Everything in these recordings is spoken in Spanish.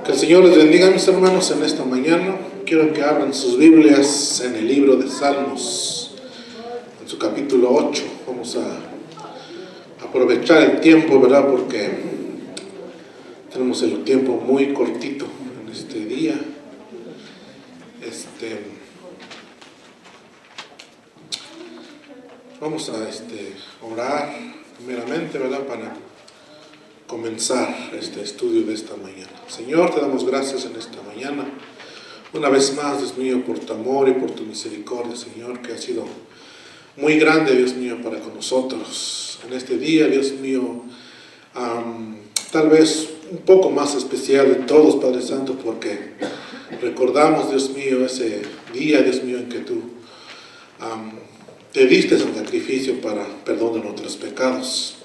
Que el Señor les bendiga, mis hermanos, en esta mañana. Quiero que abran sus Biblias en el libro de Salmos, en su capítulo 8. Vamos a aprovechar el tiempo, ¿verdad? Porque tenemos el tiempo muy cortito en este día. Vamos a orar primeramente, ¿verdad? Para comenzar este estudio de esta mañana. Señor, te damos gracias en esta mañana. Una vez más, Dios mío, por tu amor y por tu misericordia, Señor, que ha sido muy grande, Dios mío, para con nosotros. En este día, Dios mío, tal vez un poco más especial de todos, Padre Santo, porque recordamos, Dios mío, ese día, Dios mío, en que tú te diste el sacrificio para perdón de nuestros pecados.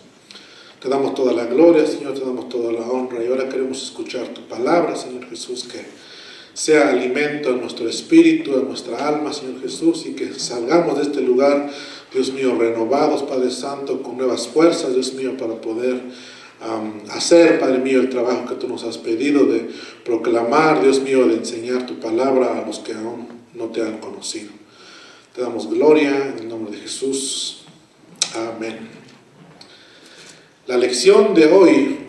Te damos toda la gloria, Señor, te damos toda la honra, y ahora queremos escuchar tu palabra, Señor Jesús, que sea alimento a nuestro espíritu, a nuestra alma, Señor Jesús, y que salgamos de este lugar, Dios mío, renovados, Padre Santo, con nuevas fuerzas, Dios mío, para poder hacer, Padre mío, el trabajo que tú nos has pedido de proclamar, Dios mío, de enseñar tu palabra a los que aún no te han conocido. Te damos gloria en el nombre de Jesús. Amén. La lección de hoy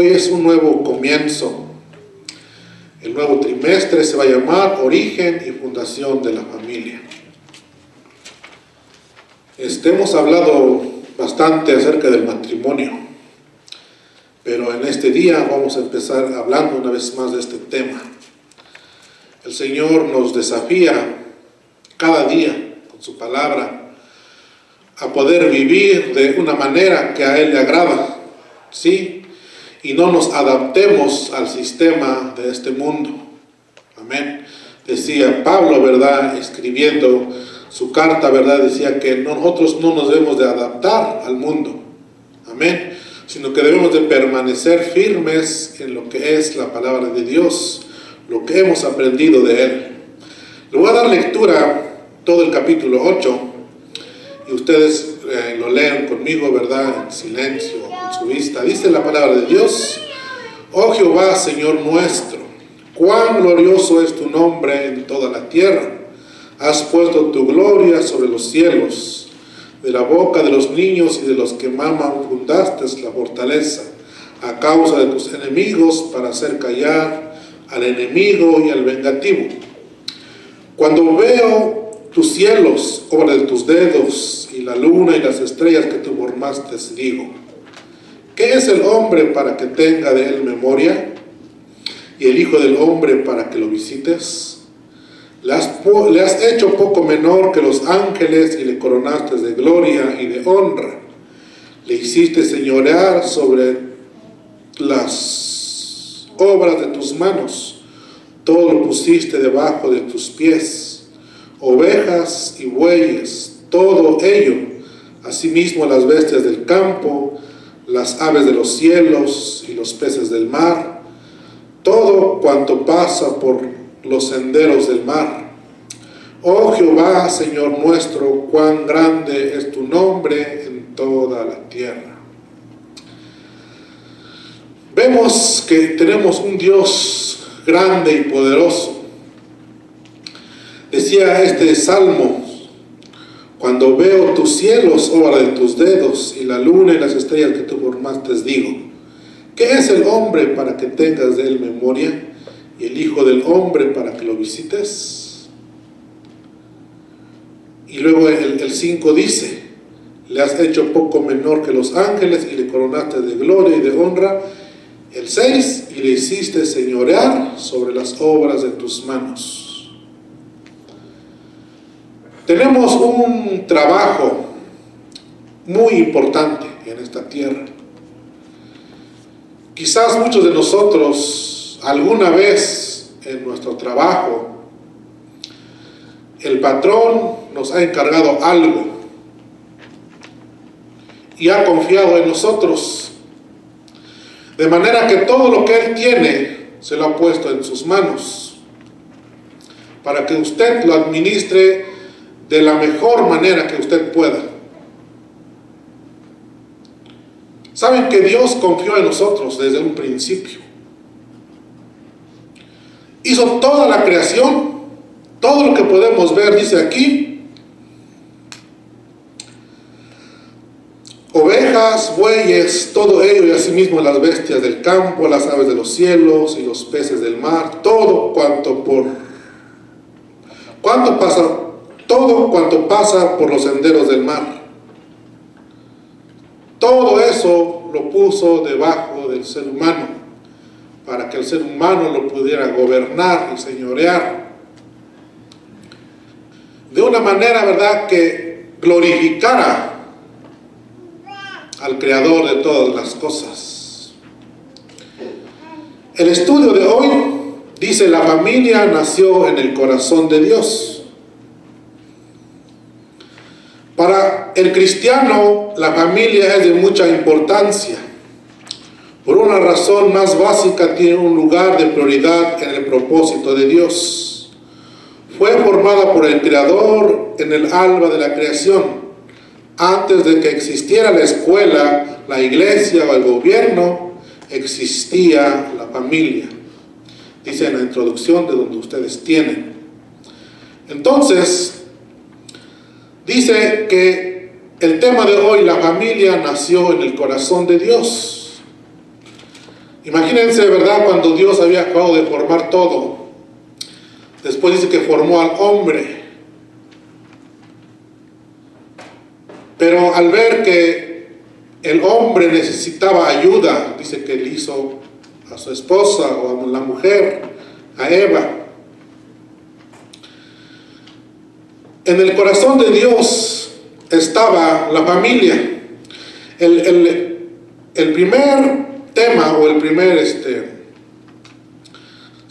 es un nuevo comienzo. El nuevo trimestre se va a llamar Origen y Fundación de la Familia. Hemos hablado bastante acerca del matrimonio, pero en este día vamos a empezar hablando una vez más de este tema. El Señor nos desafía cada día con su palabra a poder vivir de una manera que a Él le agrada, ¿sí? Y no nos adaptemos al sistema de este mundo. Amén. Decía Pablo, ¿verdad? Escribiendo su carta, ¿verdad? Decía que nosotros no nos debemos de adaptar al mundo. Amén. Sino que debemos de permanecer firmes en lo que es la palabra de Dios, lo que hemos aprendido de Él. Le voy a dar lectura todo el capítulo 8. Y ustedes lo leen conmigo, ¿verdad? En silencio, con su vista. Dice la palabra de Dios: Oh Jehová, Señor nuestro, cuán glorioso es tu nombre en toda la tierra. Has puesto tu gloria sobre los cielos. De la boca de los niños y de los que maman fundaste la fortaleza, a causa de tus enemigos, para hacer callar al enemigo y al vengativo. Cuando veo tus cielos, obra de tus dedos, y la luna y las estrellas que tú formaste, digo: ¿qué es el hombre para que tenga de él memoria? Y el hijo del hombre para que lo visites. Le has hecho poco menor que los ángeles y le coronaste de gloria y de honra. Le hiciste señorear sobre las obras de tus manos. Todo lo pusiste debajo de tus pies. Ovejas y bueyes, todo ello, asimismo las bestias del campo, las aves de los cielos y los peces del mar, todo cuanto pasa por los senderos del mar. Oh Jehová, Señor nuestro, cuán grande es tu nombre en toda la tierra. Vemos que tenemos un Dios grande y poderoso. Decía este salmo: cuando veo tus cielos, obra de tus dedos, y la luna y las estrellas que tú formaste, digo: ¿qué es el hombre para que tengas de él memoria? Y el hijo del hombre para que lo visites. Y luego el 5 dice: le has hecho poco menor que los ángeles y le coronaste de gloria y de honra. El 6: y le hiciste señorear sobre las obras de tus manos. Tenemos un trabajo muy importante en esta tierra. Quizás muchos de nosotros alguna vez en nuestro trabajo el patrón nos ha encargado algo y ha confiado en nosotros, de manera que todo lo que Él tiene se lo ha puesto en sus manos para que usted lo administre de la mejor manera que usted pueda. Saben que Dios confió en nosotros desde un principio. Hizo toda la creación, todo lo que podemos ver, dice aquí: ovejas, bueyes, todo ello, y asimismo las bestias del campo, las aves de los cielos y los peces del mar, todo cuanto pasa por los senderos del mar. Todo eso lo puso debajo del ser humano, para que el ser humano lo pudiera gobernar y señorear de una manera, ¿verdad?, que glorificara al Creador de todas las cosas. El estudio de hoy dice: la familia nació en el corazón de Dios. Para el cristiano, la familia es de mucha importancia. Por una razón más básica, tiene un lugar de prioridad en el propósito de Dios. Fue formada por el Creador en el alba de la creación. Antes de que existiera la escuela, la iglesia o el gobierno, existía la familia. Dice en la introducción de donde ustedes tienen. Entonces, dice que el tema de hoy, la familia nació en el corazón de Dios. Imagínense, ¿verdad?, cuando Dios había acabado de formar todo. Después dice que formó al hombre. Pero al ver que el hombre necesitaba ayuda, dice que le hizo a su esposa o a la mujer, a Eva. En el corazón de Dios estaba la familia. El primer tema o el primer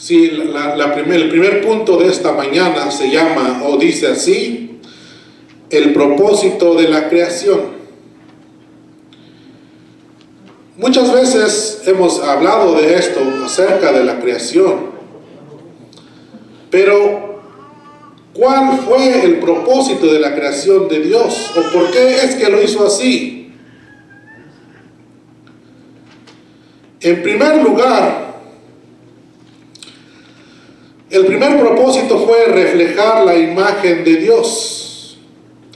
el primer punto de esta mañana se llama, o dice así: el propósito de la creación. Muchas veces hemos hablado de esto acerca de la creación, pero ¿cuál fue el propósito de la creación de Dios? ¿O por qué es que lo hizo así? En primer lugar, el primer propósito fue reflejar la imagen de Dios.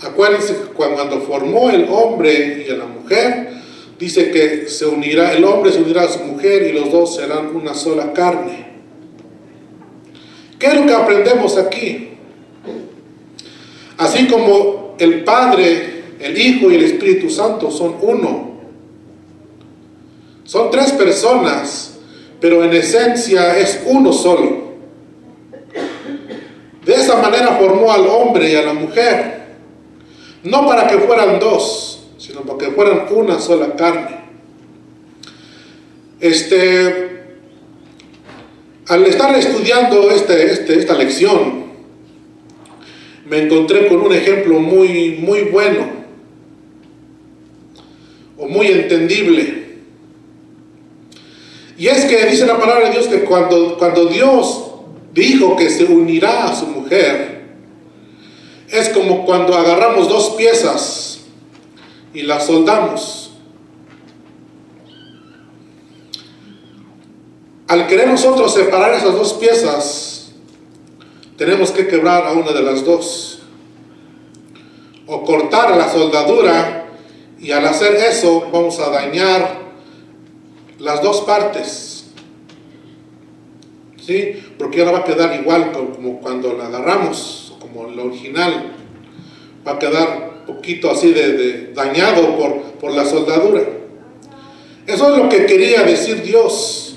Acuérdense que cuando formó el hombre y a la mujer, dice que el hombre se unirá a su mujer y los dos serán una sola carne. ¿Qué es lo que aprendemos aquí? Así como el Padre, el Hijo y el Espíritu Santo son uno. Son tres personas, pero en esencia es uno solo. De esa manera formó al hombre y a la mujer. No para que fueran dos, sino para que fueran una sola carne. Al estar estudiando esta lección, me encontré con un ejemplo muy bueno o muy entendible. Y es que dice la palabra de Dios que cuando Dios dijo que se unirá a su mujer, es como cuando agarramos dos piezas y las soldamos. Al querer nosotros separar esas dos piezas, tenemos que quebrar a una de las dos, o cortar la soldadura, y al hacer eso vamos a dañar las dos partes, ¿sí? Porque ya no va a quedar igual como cuando la agarramos, como el original. Va a quedar un poquito así de dañado por la soldadura. Eso es lo que quería decir Dios,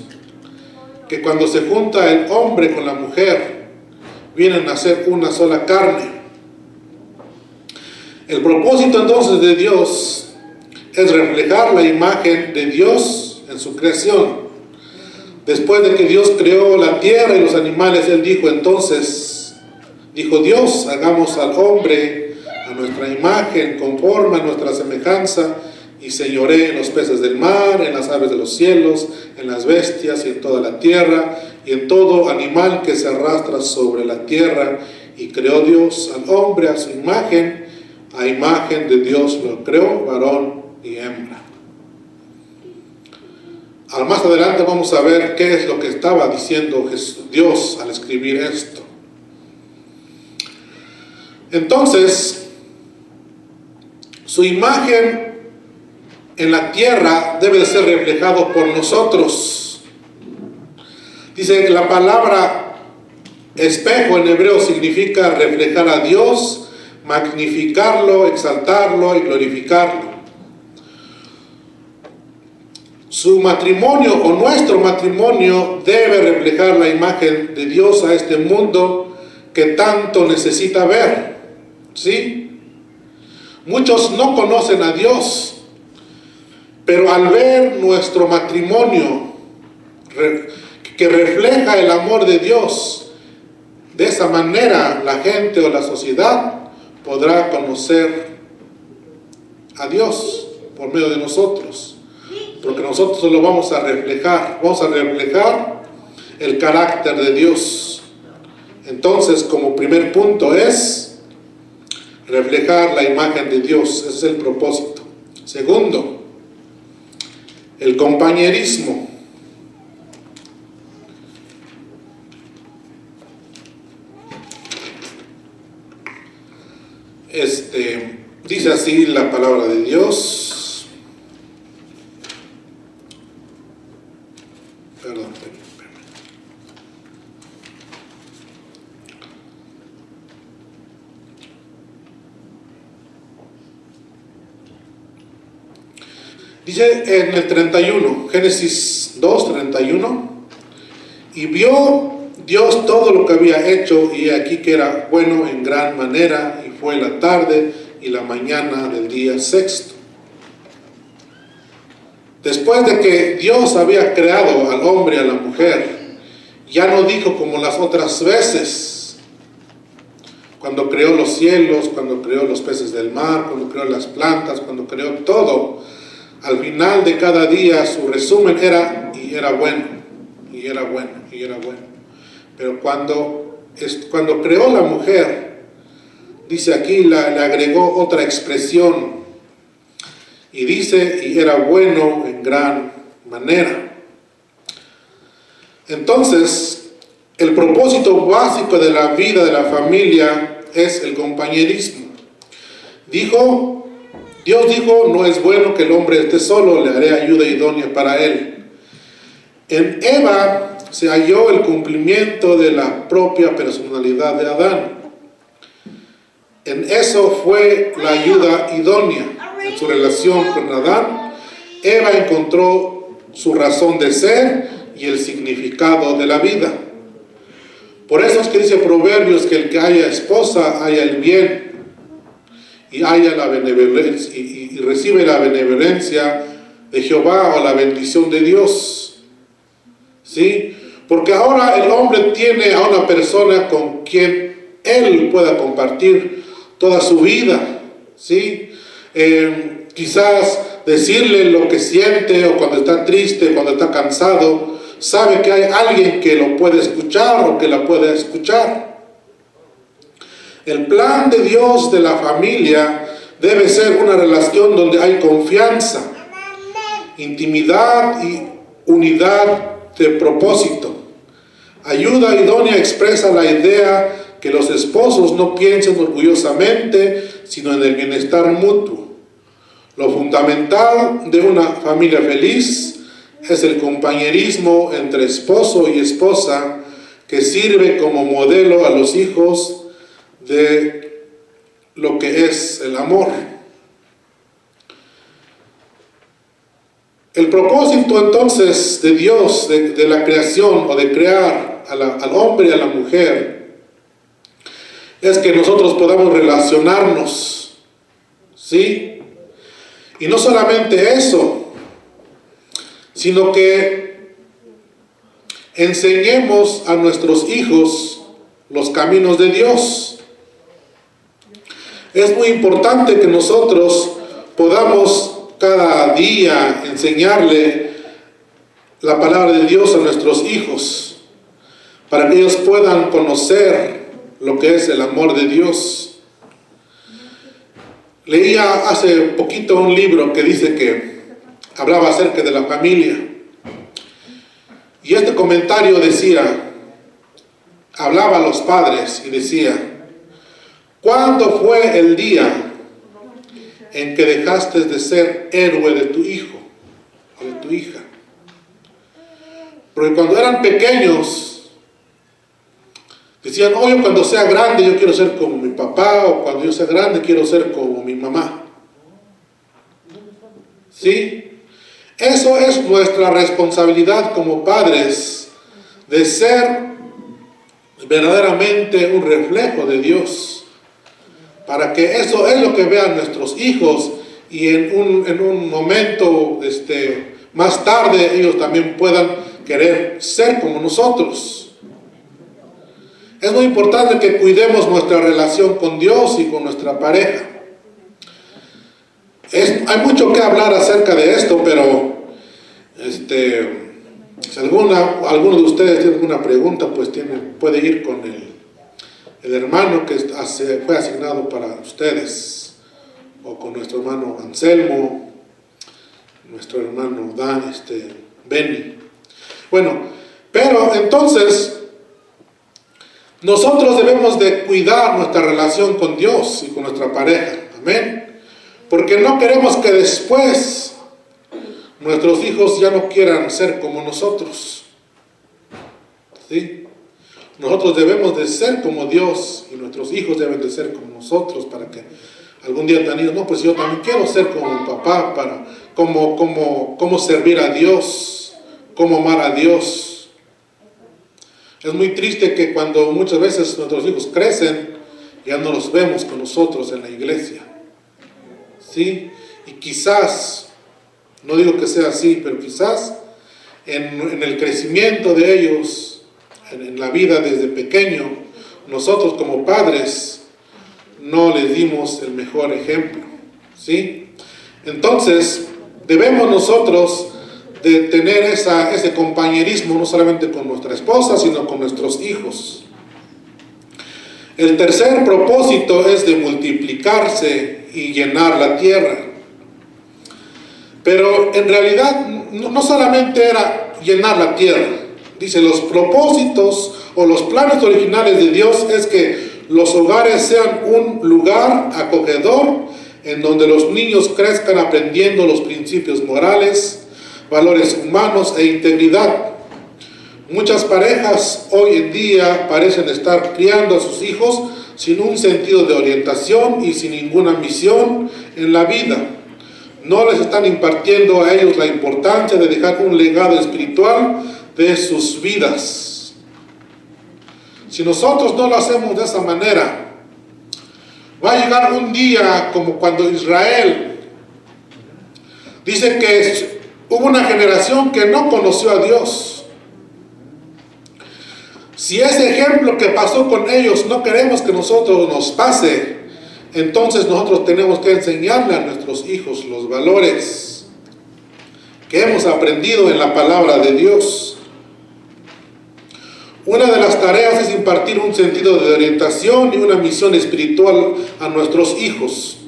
que cuando se junta el hombre con la mujer, vienen a ser una sola carne. El propósito entonces de Dios es reflejar la imagen de Dios en su creación. Después de que Dios creó la tierra y los animales, Él dijo Dios, hagamos al hombre a nuestra imagen, conforme a nuestra semejanza, y señoree en los peces del mar, en las aves de los cielos, en las bestias y en toda la tierra, y en todo animal que se arrastra sobre la tierra. Y creó Dios al hombre a su imagen, a imagen de Dios lo creó, varón y hembra. Más adelante vamos a ver qué es lo que estaba diciendo Dios al escribir esto. Entonces, su imagen en la tierra debe de ser reflejado por nosotros. Dice que la palabra espejo en hebreo significa reflejar a Dios, magnificarlo, exaltarlo y glorificarlo. Su matrimonio o nuestro matrimonio debe reflejar la imagen de Dios a este mundo que tanto necesita ver. ¿Sí? Muchos no conocen a Dios, pero al ver nuestro matrimonio que refleja el amor de Dios, de esa manera la gente o la sociedad podrá conocer a Dios por medio de nosotros, porque nosotros lo vamos a reflejar el carácter de Dios. Entonces, como primer punto es reflejar la imagen de Dios. Ese es el propósito. Segundo, el compañerismo. Dice así la palabra de Dios. Perdón. Dice en el 31, Génesis 2, 31, y vio Dios todo lo que había hecho, y aquí que era bueno en gran manera, y fue la tarde y la mañana del día sexto. Después de que Dios había creado al hombre y a la mujer, ya no dijo como las otras veces, cuando creó los cielos, cuando creó los peces del mar, cuando creó las plantas, cuando creó todo. Al final de cada día su resumen era, y era bueno, y era bueno, y era bueno. Pero cuando creó la mujer, dice aquí, le agregó otra expresión, y dice, y era bueno en gran manera. Entonces, el propósito básico de la vida de la familia es el compañerismo. Dios dijo, no es bueno que el hombre esté solo, le haré ayuda idónea para él. En Eva se halló el cumplimiento de la propia personalidad de Adán. En eso fue la ayuda idónea. En su relación con Adán, Eva encontró su razón de ser y el significado de la vida. Por eso es que dice Proverbios que el que haya esposa haya el bien y haya la benevolencia y recibe la benevolencia de Jehová o la bendición de Dios. ¿Sí? Porque ahora el hombre tiene a una persona con quien él pueda compartir toda su vida. ¿Sí? Quizás decirle lo que siente, o cuando está triste, cuando está cansado, sabe que hay alguien que lo puede escuchar o que la puede escuchar. El plan de Dios de la familia debe ser una relación donde hay confianza, intimidad y unidad de propósito. Ayuda idónea expresa la idea que los esposos no piensen orgullosamente, sino en el bienestar mutuo. Lo fundamental de una familia feliz es el compañerismo entre esposo y esposa, que sirve como modelo a los hijos de lo que es el amor. El propósito entonces de Dios, de la creación o de crear al hombre y a la mujer, es que nosotros podamos relacionarnos, ¿sí? Y no solamente eso, sino que enseñemos a nuestros hijos los caminos de Dios. Es muy importante que nosotros podamos cada día enseñarle la palabra de Dios a nuestros hijos, para que ellos puedan conocer lo que es el amor de Dios. Leía hace poquito un libro que dice que hablaba acerca de la familia, Y este comentario decía, hablaba a los padres y decía, ¿cuándo fue el día en que dejaste de ser héroe de tu hijo o de tu hija? Porque cuando eran pequeños, decían, oye, cuando sea grande yo quiero ser como mi papá, o cuando yo sea grande quiero ser como mi mamá. ¿Sí? Eso es nuestra responsabilidad como padres, de ser verdaderamente un reflejo de Dios, para que eso es lo que vean nuestros hijos, y en un momento más tarde ellos también puedan querer ser como nosotros. Es muy importante que cuidemos nuestra relación con Dios y con nuestra pareja. Hay mucho que hablar acerca de esto, pero si alguno de ustedes tiene alguna pregunta, pues puede ir con el hermano que fue asignado para ustedes, o con nuestro hermano Anselmo, nuestro hermano Benny. Bueno, pero entonces nosotros debemos de cuidar nuestra relación con Dios y con nuestra pareja. Amén. Porque no queremos que después nuestros hijos ya no quieran ser como nosotros. ¿Sí? Nosotros debemos de ser como Dios, y nuestros hijos deben de ser como nosotros, para que algún día digan, no, pues yo también quiero ser como mi papá, para cómo servir a Dios, cómo amar a Dios. Es muy triste que cuando muchas veces nuestros hijos crecen, ya no los vemos con nosotros en la iglesia. ¿Sí? Y quizás, no digo que sea así, pero quizás en el crecimiento de ellos, en la vida desde pequeño, nosotros como padres no les dimos el mejor ejemplo. ¿Sí? Entonces, debemos nosotros de tener ese compañerismo, no solamente con nuestra esposa, sino con nuestros hijos. El tercer propósito es de multiplicarse y llenar la tierra. Pero en realidad no solamente era llenar la tierra. Dice, los propósitos o los planes originales de Dios es que los hogares sean un lugar acogedor en donde los niños crezcan aprendiendo los principios morales, valores humanos e integridad. Muchas parejas hoy en día parecen estar criando a sus hijos sin un sentido de orientación y sin ninguna misión en la vida. No les están impartiendo a ellos la importancia de dejar un legado espiritual de sus vidas. Si nosotros no lo hacemos de esa manera, va a llegar un día como cuando Israel dice que hubo una generación que no conoció a Dios. Si ese ejemplo que pasó con ellos no queremos que nosotros nos pase, entonces nosotros tenemos que enseñarle a nuestros hijos los valores que hemos aprendido en la palabra de Dios. Una de las tareas es impartir un sentido de orientación y una misión espiritual a nuestros hijos.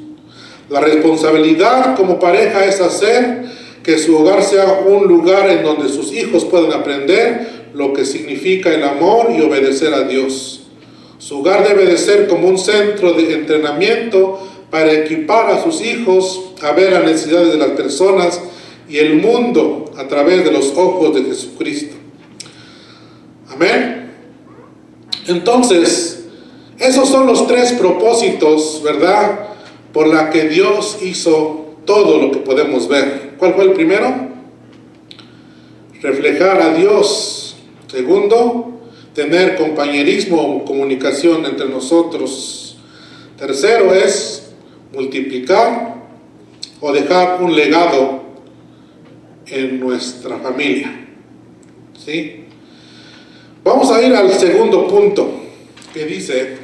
La responsabilidad como pareja es hacer que su hogar sea un lugar en donde sus hijos puedan aprender lo que significa el amor y obedecer a Dios. Su hogar debe de ser como un centro de entrenamiento para equipar a sus hijos a ver las necesidades de las personas y el mundo a través de los ojos de Jesucristo. Amén. Entonces, esos son los tres propósitos, ¿verdad?, por la que Dios hizo todo lo que podemos ver. ¿Cuál fue el primero? Reflejar a Dios. Segundo, tener compañerismo o comunicación entre nosotros. Tercero es multiplicar o dejar un legado en nuestra familia. ¿Sí? Vamos a ir al segundo punto, que dice,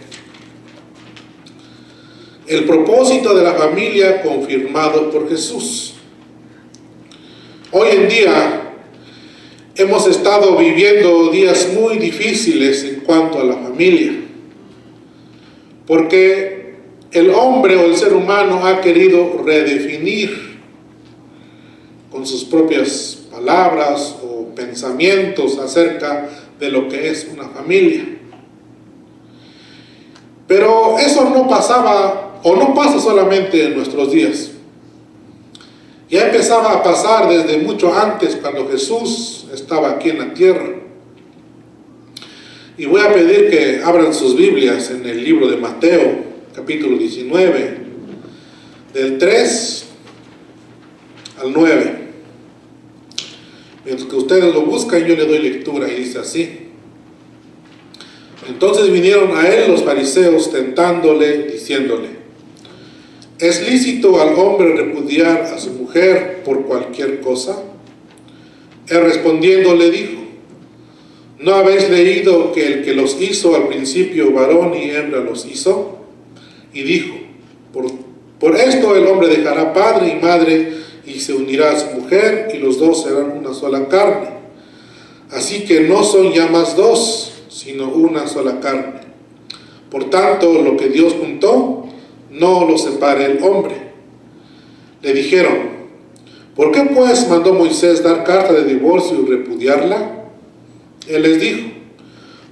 el propósito de la familia confirmado por Jesús. Hoy en día hemos estado viviendo días muy difíciles en cuanto a la familia, porque el hombre o el ser humano ha querido redefinir con sus propias palabras o o pensamientos acerca de lo que es una familia. Pero eso no pasaba o no pasa solamente en nuestros días. Ya empezaba a pasar desde mucho antes, cuando Jesús estaba aquí en la tierra. Y voy a pedir que abran sus Biblias en el libro de Mateo, capítulo 19, del 3 al 9. Mientras que ustedes lo buscan, yo le doy lectura y dice así: Entonces vinieron a él los fariseos tentándole, diciéndole: ¿Es lícito al hombre repudiar a su mujer por cualquier cosa? Él respondiendo le dijo: ¿No habéis leído que el que los hizo al principio varón y hembra los hizo? Y dijo: por esto el hombre dejará padre y madre y se unirá a su mujer, y los dos serán una sola carne. Así que no son ya más dos, sino una sola carne. Por tanto, lo que Dios juntó, no lo separe el hombre. Le dijeron: ¿Por qué pues mandó Moisés dar carta de divorcio y repudiarla? Él les dijo: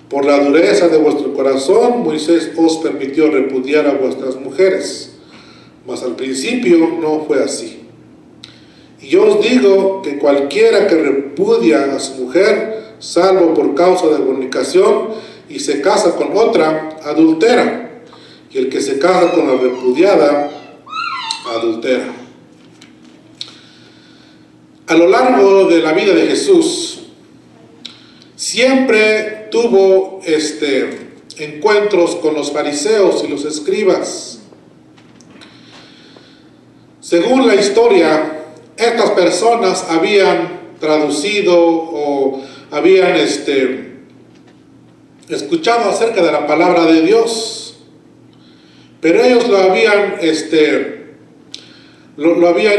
por la dureza de vuestro corazón, Moisés os permitió repudiar a vuestras mujeres, mas al principio no fue así. Y yo os digo que cualquiera que repudia a su mujer, salvo por causa de fornicación, y se casa con otra, adultera. Y el que se casa con la repudiada, adultera. A lo largo de la vida de Jesús, siempre tuvo encuentros con los fariseos y los escribas. Según la historia, estas personas habían traducido o habían escuchado acerca de la palabra de Dios, pero ellos lo habían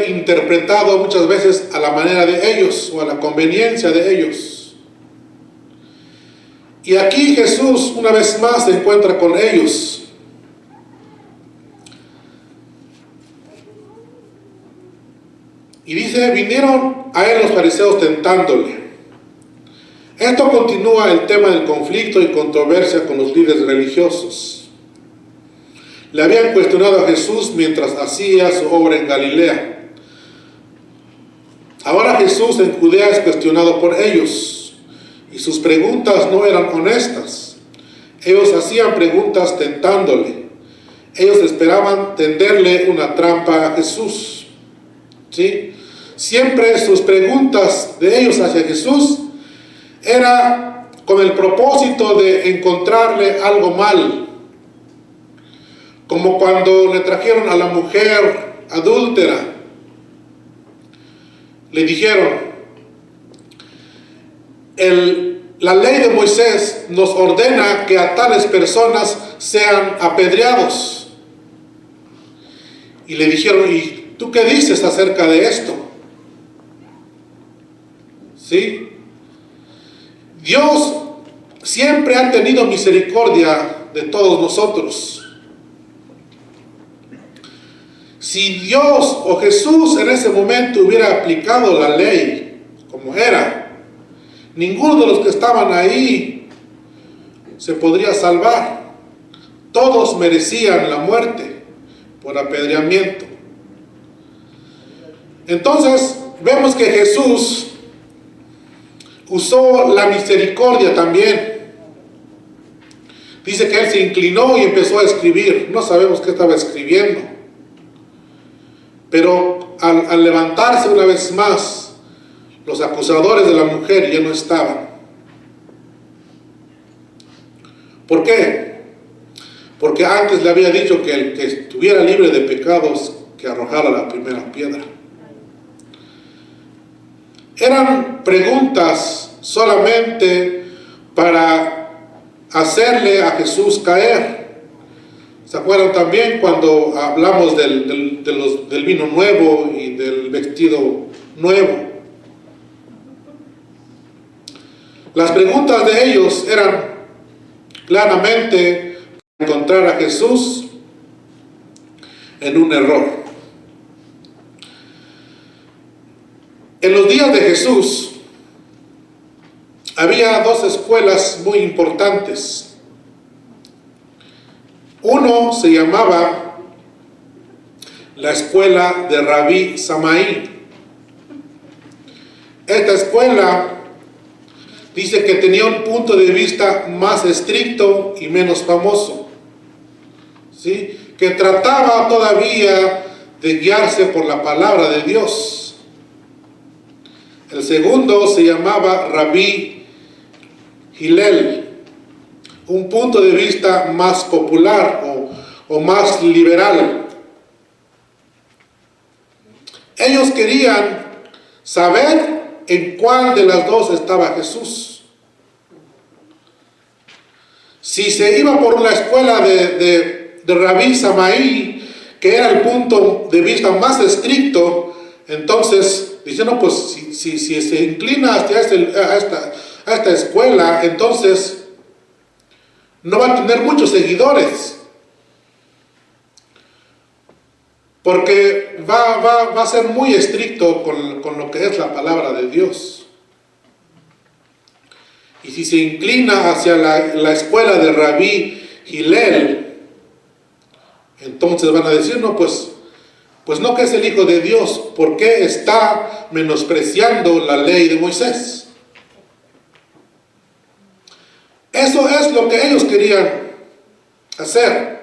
interpretado muchas veces a la manera de ellos o a la conveniencia de ellos. Y aquí Jesús una vez más se encuentra con ellos. Y dice: vinieron a él los fariseos tentándole. Esto continúa el tema del conflicto y controversia con los líderes religiosos. Le habían cuestionado a Jesús mientras hacía su obra en Galilea. Ahora Jesús en Judea es cuestionado por ellos, y sus preguntas no eran honestas. Ellos hacían preguntas tentándole. Ellos esperaban tenderle una trampa a Jesús. ¿Sí? Siempre sus preguntas de ellos hacia Jesús era con el propósito de encontrarle algo mal. Como cuando le trajeron a la mujer adúltera. Le dijeron: la ley de Moisés nos ordena que a tales personas sean apedreados. Y le dijeron: ¿y tú qué dices acerca de esto? ¿Sí? Dios siempre ha tenido misericordia de todos nosotros. Si Dios o Jesús en ese momento hubiera aplicado la ley como era, ninguno de los que estaban ahí se podría salvar. Todos merecían la muerte por apedreamiento. Entonces vemos que Jesús usó la misericordia también. Dice que él se inclinó y empezó a escribir. No sabemos qué estaba escribiendo, pero al levantarse una vez más, los acusadores de la mujer ya no estaban. ¿Por qué? Porque antes le había dicho que el que estuviera libre de pecados, que arrojara la primera piedra. Eran preguntas solamente para hacerle a Jesús caer. ¿Se acuerdan también cuando hablamos del vino nuevo y del vestido nuevo? Las preguntas de ellos eran claramente para encontrar a Jesús en un error. En los días de Jesús, había dos escuelas muy importantes. Uno se llamaba la escuela de Rabí Samaí. Esta escuela dice que tenía un punto de vista más estricto y menos famoso, ¿sí? Que trataba todavía de guiarse por la palabra de Dios. El segundo se llamaba Rabí Hillel, un punto de vista más popular o más liberal. Ellos querían saber en cuál de las dos estaba Jesús. Si se iba por la escuela de Rabí Samaí, que era el punto de vista más estricto, entonces dice, no, pues si se inclina hacia esta escuela, entonces no va a tener muchos seguidores, porque va a ser muy estricto con lo que es la palabra de Dios. Y si se inclina hacia la escuela de Rabí Hillel, entonces van a decir, no, pues no, que es el Hijo de Dios, ¿por qué está menospreciando la ley de Moisés? Eso es lo que ellos querían hacer.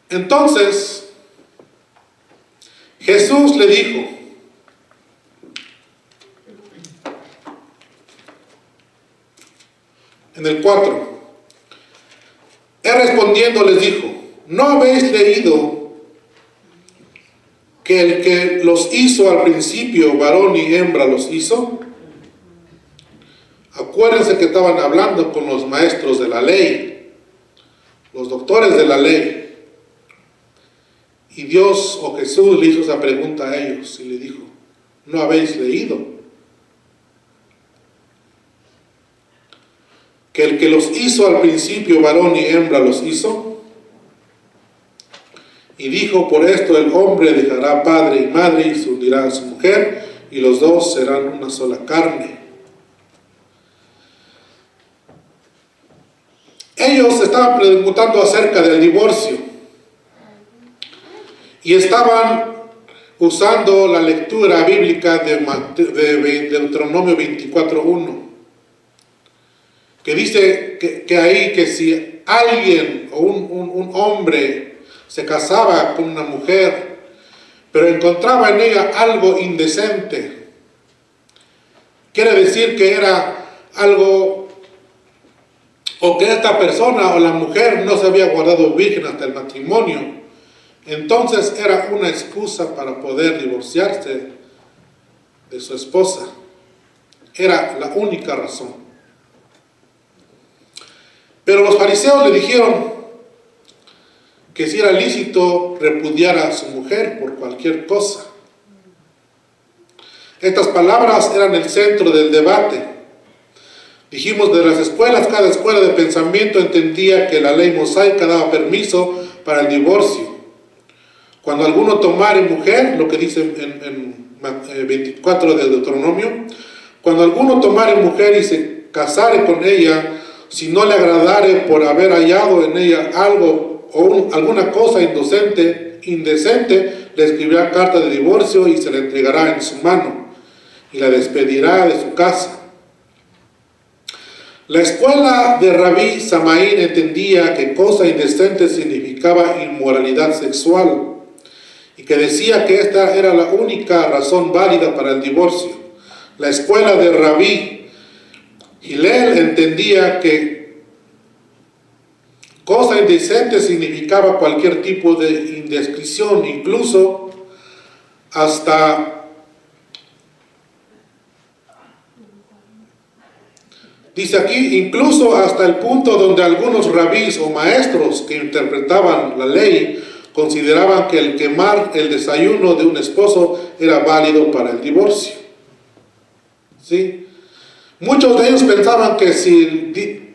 Entonces, Jesús le dijo, en el 4, él respondiendo les dijo, ¿no habéis leído que el que los hizo al principio, varón y hembra los hizo? Acuérdense que estaban hablando con los maestros de la ley, los doctores de la ley. Y Dios o Jesús le hizo esa pregunta a ellos y le dijo, ¿no habéis leído que el que los hizo al principio, varón y hembra los hizo? Y dijo, por esto el hombre dejará padre y madre y se unirá a su mujer, y los dos serán una sola carne. Ellos estaban preguntando acerca del divorcio y estaban usando la lectura bíblica de Deuteronomio 24:1, que dice que ahí que si alguien o un hombre se casaba con una mujer, pero encontraba en ella algo indecente, quiere decir que era algo, o que esta persona o la mujer no se había guardado virgen hasta el matrimonio, entonces era una excusa para poder divorciarse de su esposa. Era la única razón. Pero los fariseos le dijeron que si era lícito repudiar a su mujer por cualquier cosa. Estas palabras eran el centro del debate. Dijimos, de las escuelas, cada escuela de pensamiento entendía que la ley mosaica daba permiso para el divorcio. Cuando alguno tomare mujer, lo que dice en 24 del Deuteronomio, cuando alguno tomare mujer y se casare con ella, si no le agradare por haber hallado en ella algo o alguna cosa indecente, le escribirá carta de divorcio y se la entregará en su mano y la despedirá de su casa. La escuela de Rabí Samaí entendía que cosa indecente significaba inmoralidad sexual y que decía que esta era la única razón válida para el divorcio. La escuela de Rabí Hillel entendía que cosa indecente significaba cualquier tipo de indiscreción, incluso hasta dice aquí, incluso hasta el punto donde algunos rabís o maestros que interpretaban la ley consideraban que el quemar el desayuno de un esposo era válido para el divorcio. ¿Sí? Muchos de ellos pensaban que si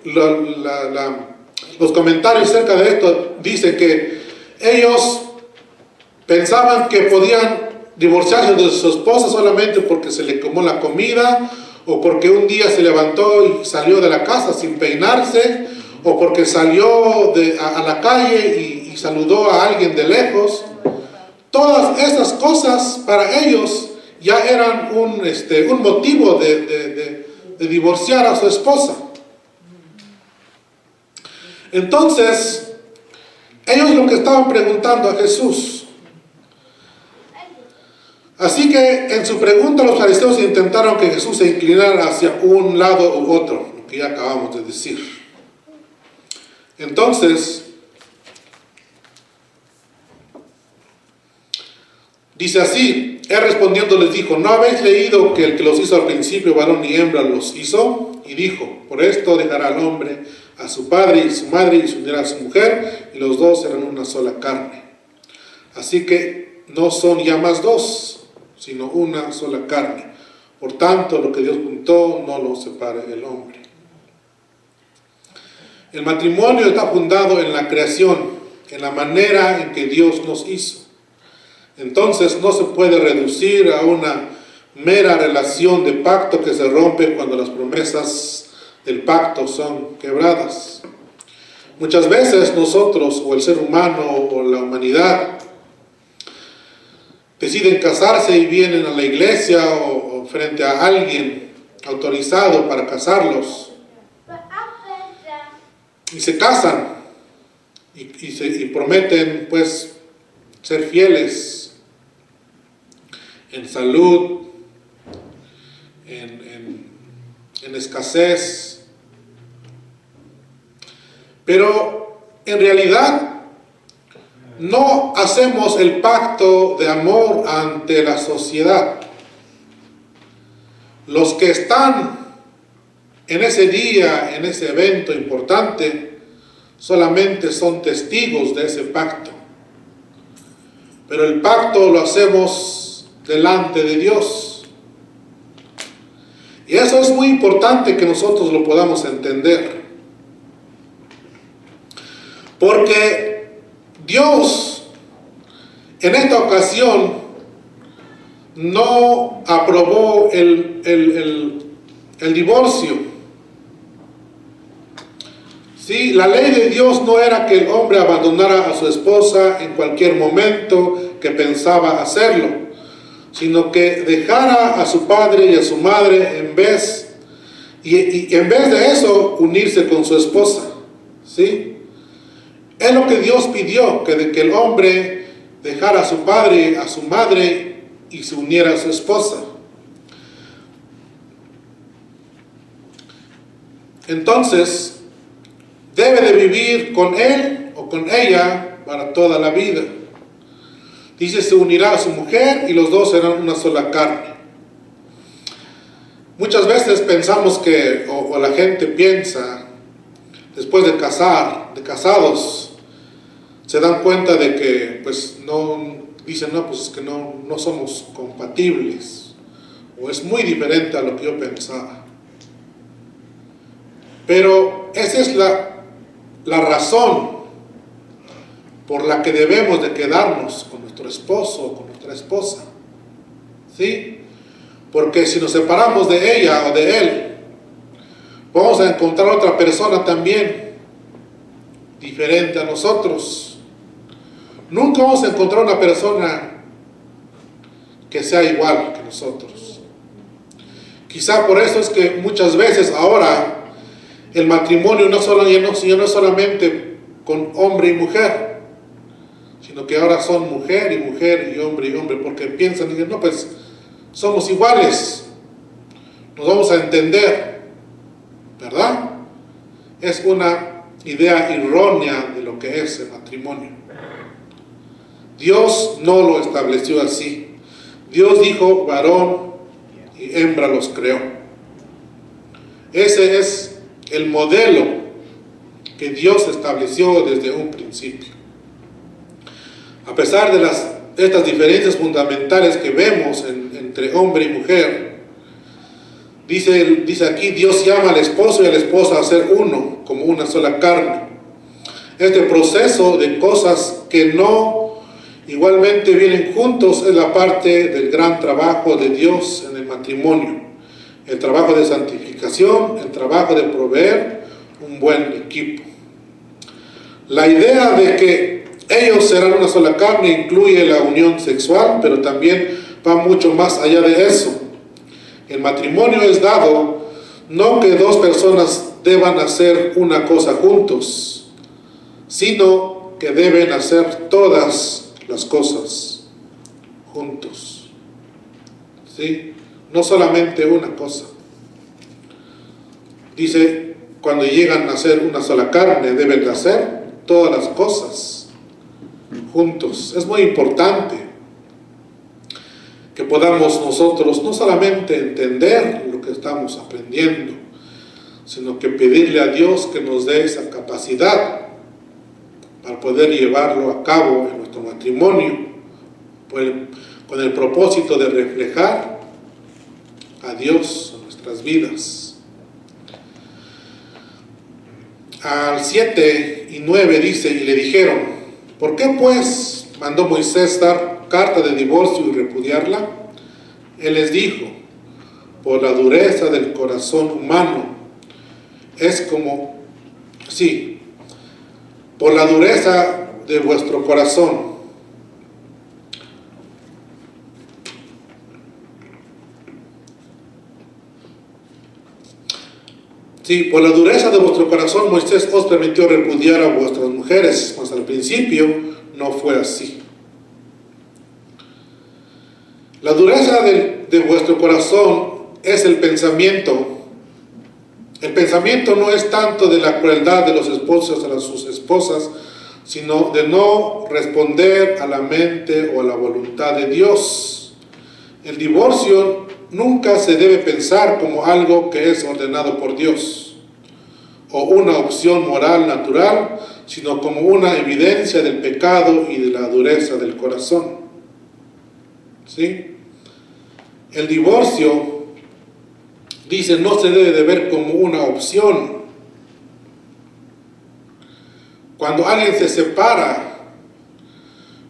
los comentarios acerca de esto dicen que ellos pensaban que podían divorciarse de su esposa solamente porque se le quemó la comida, o porque un día se levantó y salió de la casa sin peinarse, o porque salió a la calle y saludó a alguien de lejos. Todas esas cosas para ellos ya eran un motivo de divorciar a su esposa. Entonces, ellos lo que estaban preguntando a Jesús. Así que en su pregunta los fariseos intentaron que Jesús se inclinara hacia un lado u otro, lo que ya acabamos de decir. Entonces, dice así, él respondiendo les dijo, ¿no habéis leído que el que los hizo al principio, varón y hembra, los hizo? Y dijo, por esto dejará al hombre a su padre y su madre y se unirá a su mujer, y los dos serán una sola carne. Así que no son ya más dos, sino una sola carne. Por tanto, lo que Dios juntó, no lo separe el hombre. El matrimonio está fundado en la creación, en la manera en que Dios nos hizo. Entonces no se puede reducir a una mera relación de pacto que se rompe cuando las promesas del pacto son quebradas. Muchas veces nosotros, o el ser humano, o la humanidad, deciden casarse y vienen a la iglesia o frente a alguien autorizado para casarlos. Y se casan y prometen pues ser fieles en salud, en escasez. Pero en realidad no hacemos el pacto de amor ante la sociedad. Los que están en ese día, en ese evento importante, solamente son testigos de ese pacto. Pero el pacto lo hacemos delante de Dios. Y eso es muy importante que nosotros lo podamos entender. Porque Dios, en esta ocasión, no aprobó el divorcio. Sí, la ley de Dios no era que el hombre abandonara a su esposa en cualquier momento que pensaba hacerlo, sino que dejara a su padre y a su madre en vez de eso unirse con su esposa. ¿Sí? Es lo que Dios pidió, que el hombre dejara a su padre, a su madre y se uniera a su esposa. Entonces, debe de vivir con él o con ella para toda la vida. Dice, se unirá a su mujer y los dos serán una sola carne. Muchas veces pensamos que, o la gente piensa, después de casados, se dan cuenta de que, pues, dicen, no, pues es que no somos compatibles, o es muy diferente a lo que yo pensaba. Pero esa es la razón por la que debemos de quedarnos con nuestro esposo o con nuestra esposa. ¿Sí? Porque si nos separamos de ella o de él, vamos a encontrar otra persona también diferente a nosotros. Nunca vamos a encontrar una persona que sea igual que nosotros. Quizá por eso es que muchas veces ahora el matrimonio ya no es solamente con hombre y mujer, sino que ahora son mujer y hombre, porque piensan y dicen, no, pues somos iguales, nos vamos a entender, ¿verdad? Es una idea errónea de lo que es el matrimonio. Dios no lo estableció así. Dios dijo, varón y hembra los creó. Ese es el modelo que Dios estableció desde un principio. A pesar de estas diferencias fundamentales que vemos entre hombre y mujer, dice aquí, Dios llama al esposo y a la esposa a ser uno, como una sola carne. Este proceso de cosas que no igualmente vienen juntos es la parte del gran trabajo de Dios en el matrimonio. el trabajo de santificación, el trabajo de proveer un buen equipo. La idea de que ellos serán una sola carne incluye la unión sexual, pero también va mucho más allá de eso. El matrimonio es dado no que dos personas deban hacer una cosa juntos, sino que deben hacer todas las cosas juntos. ¿Sí? No solamente una cosa. Dice, cuando llegan a ser una sola carne, deben de hacer todas las cosas juntos. Es muy importante que podamos nosotros no solamente entender lo que estamos aprendiendo, sino que pedirle a Dios que nos dé esa capacidad para poder llevarlo a cabo en nuestro matrimonio, con el propósito de reflejar a Dios en nuestras vidas. Al 7 y 9 dice, y le dijeron, ¿por qué pues mandó Moisés dar carta de divorcio y repudiarla? Él les dijo, por la dureza del corazón humano. Es como, sí, por la dureza de vuestro corazón. Sí, por la dureza de vuestro corazón Moisés os permitió repudiar a vuestras mujeres, mas al principio no fue así. La dureza de vuestro corazón es el pensamiento. El pensamiento no es tanto de la crueldad de los esposos a sus esposas, sino de no responder a la mente o a la voluntad de Dios. El divorcio nunca se debe pensar como algo que es ordenado por Dios o una opción moral natural, sino como una evidencia del pecado y de la dureza del corazón. ¿Sí? El divorcio, dice, no se debe de ver como una opción. Cuando alguien se separa,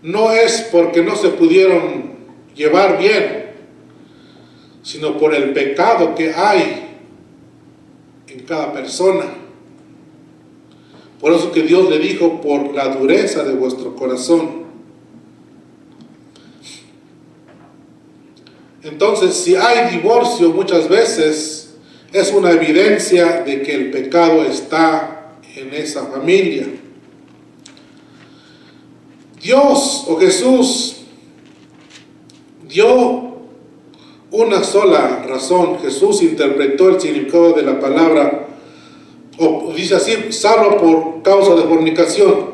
no es porque no se pudieron llevar bien, sino por el pecado que hay en cada persona. Por eso que Dios le dijo, por la dureza de vuestro corazón. Entonces, si hay divorcio, muchas veces es una evidencia de que el pecado está en esa familia. Dios o Jesús dio una sola razón. Jesús interpretó el significado de la palabra, o dice así, salvo por causa de fornicación.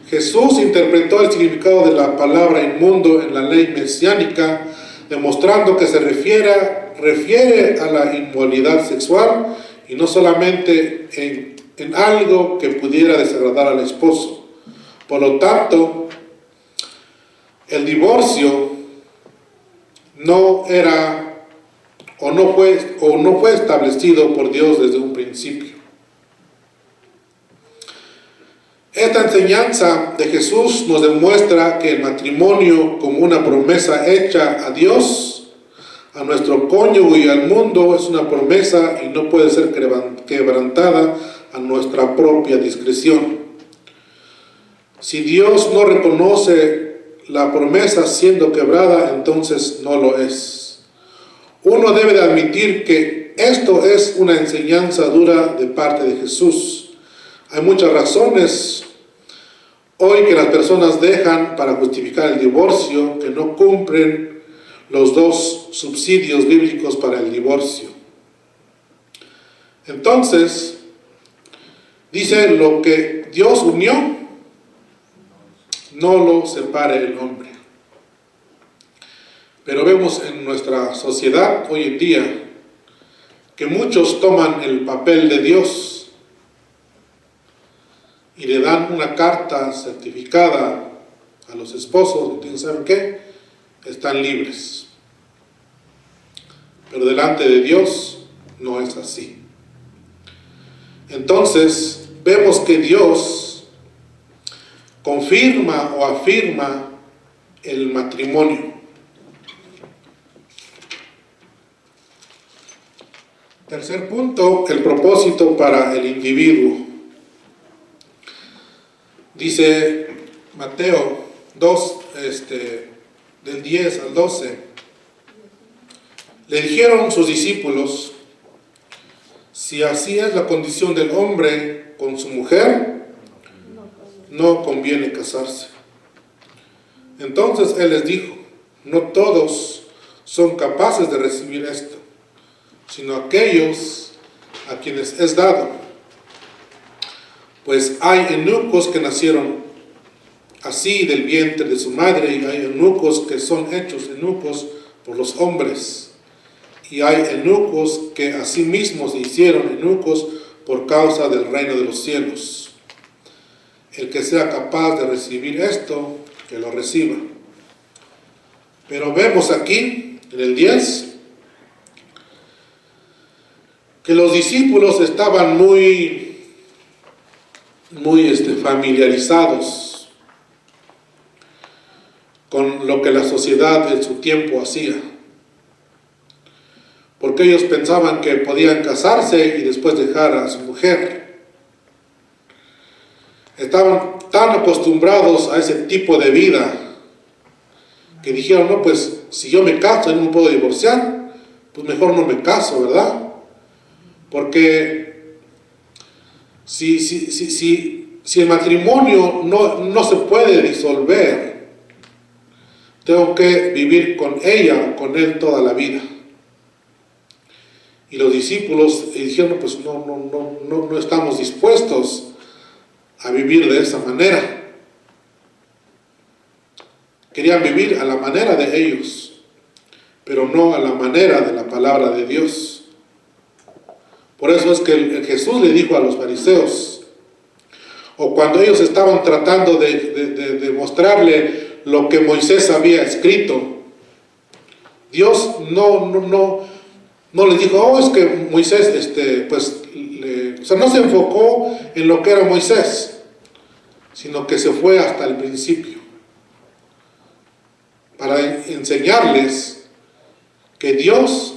Jesús interpretó el significado de la palabra inmundo en la ley mesiánica, demostrando que se refiere a la inmoralidad sexual y no solamente en algo que pudiera desagradar al esposo. Por lo tanto, el divorcio no era o no fue establecido por Dios desde un principio. Esta enseñanza de Jesús nos demuestra que el matrimonio, como una promesa hecha a Dios, a nuestro cónyuge y al mundo, es una promesa y no puede ser quebrantada a nuestra propia discreción. Si Dios no reconoce la promesa siendo quebrada, entonces no lo es. Uno debe de admitir que esto es una enseñanza dura de parte de Jesús. Hay muchas razones hoy que las personas dejan para justificar el divorcio, que no cumplen los dos subsidios bíblicos para el divorcio. Entonces, dice, lo que Dios unió, no lo separe el hombre. Pero vemos en nuestra sociedad hoy en día que muchos toman el papel de Dios y le dan una carta certificada a los esposos, y ¿saben qué? Están libres. Pero delante de Dios no es así. Entonces, vemos que Dios confirma o afirma el matrimonio. Tercer punto, el propósito para el individuo. Dice Mateo 2, del 10 al 12. Le dijeron sus discípulos: si así es la condición del hombre con su mujer, no conviene casarse. Entonces él les dijo: no todos son capaces de recibir esto, sino aquellos a quienes es dado. Pues hay eunucos que nacieron así del vientre de su madre, y hay eunucos que son hechos eunucos por los hombres, y hay eunucos que asimismo se hicieron eunucos por causa del reino de los cielos. El que sea capaz de recibir esto, que lo reciba. Pero vemos aquí, en el 10, que los discípulos estaban muy familiarizados con lo que la sociedad en su tiempo hacía, porque ellos pensaban que podían casarse y después dejar a su mujer. Estaban tan acostumbrados a ese tipo de vida que dijeron: no, pues si yo me caso y no me puedo divorciar, pues mejor no me caso, ¿verdad? Porque si el matrimonio no se puede disolver, tengo que vivir con ella o con él toda la vida. Y los discípulos dijeron: pues no estamos dispuestos a vivir de esa manera. Querían vivir a la manera de ellos, pero no a la manera de la palabra de Dios. Por eso es que Jesús le dijo a los fariseos, o cuando ellos estaban tratando de mostrarle lo que Moisés había escrito, Dios no les dijo: oh, es que Moisés, no se enfocó en lo que era Moisés, sino que se fue hasta el principio, para enseñarles que Dios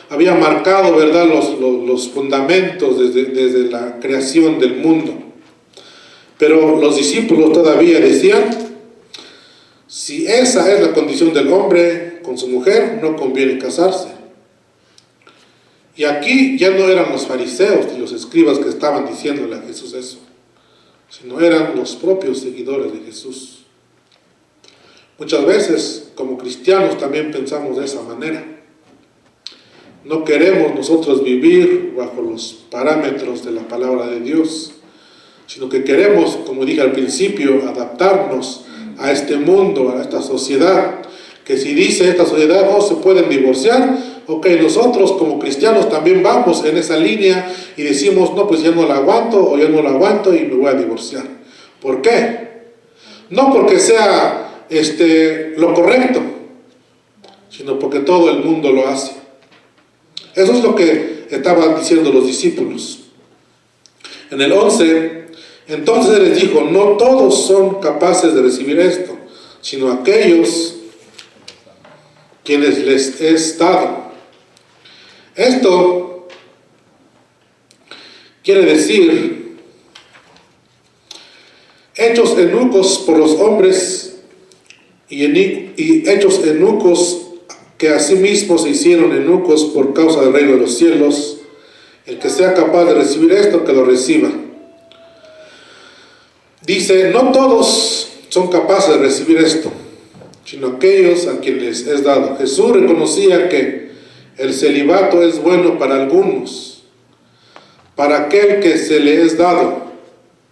había marcado, ¿verdad?, los fundamentos desde la creación del mundo. Pero los discípulos todavía decían: si esa es la condición del hombre con su mujer, no conviene casarse. Y aquí ya no eran los fariseos y los escribas que estaban diciéndole a Jesús eso, sino eran los propios seguidores de Jesús. Muchas veces, como cristianos, también pensamos de esa manera. No queremos nosotros vivir bajo los parámetros de la palabra de Dios, sino que queremos, como dije al principio, adaptarnos a este mundo, a esta sociedad, que si dice esta sociedad: no se pueden divorciar, ok, nosotros como cristianos también vamos en esa línea y decimos: no, pues ya no la aguanto, o ya no la aguanto y me voy a divorciar. ¿Por qué? No porque sea lo correcto, sino porque todo el mundo lo hace. Eso es lo que estaban diciendo los discípulos. En el 11, entonces él les dijo: no todos son capaces de recibir esto, sino aquellos quienes les es dado. Esto quiere decir hechos eunucos por los hombres y hechos eunucos que asimismo se hicieron eunucos por causa del reino de los cielos. El que sea capaz de recibir esto, que lo reciba. Dice: no todos son capaces de recibir esto, sino aquellos a quienes es dado. Jesús reconocía que el celibato es bueno para algunos, para aquel que se le es dado,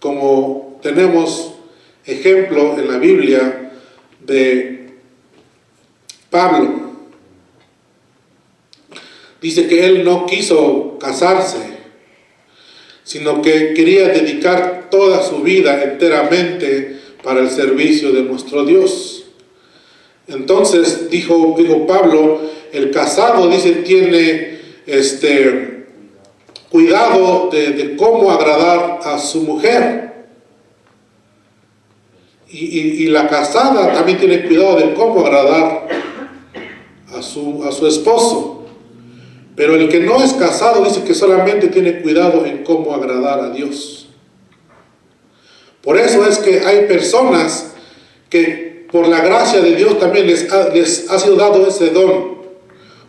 como tenemos ejemplo en la Biblia de Pablo. Dice que él no quiso casarse, sino que quería dedicar toda su vida enteramente para el servicio de nuestro Dios. Entonces dijo Pablo: el casado, dice, tiene cuidado de cómo agradar a su mujer. Y la casada también tiene cuidado de cómo agradar su esposo. Pero el que no es casado dice que solamente tiene cuidado en cómo agradar a Dios. Por eso es que hay personas que por la gracia de Dios también les ha sido dado ese don.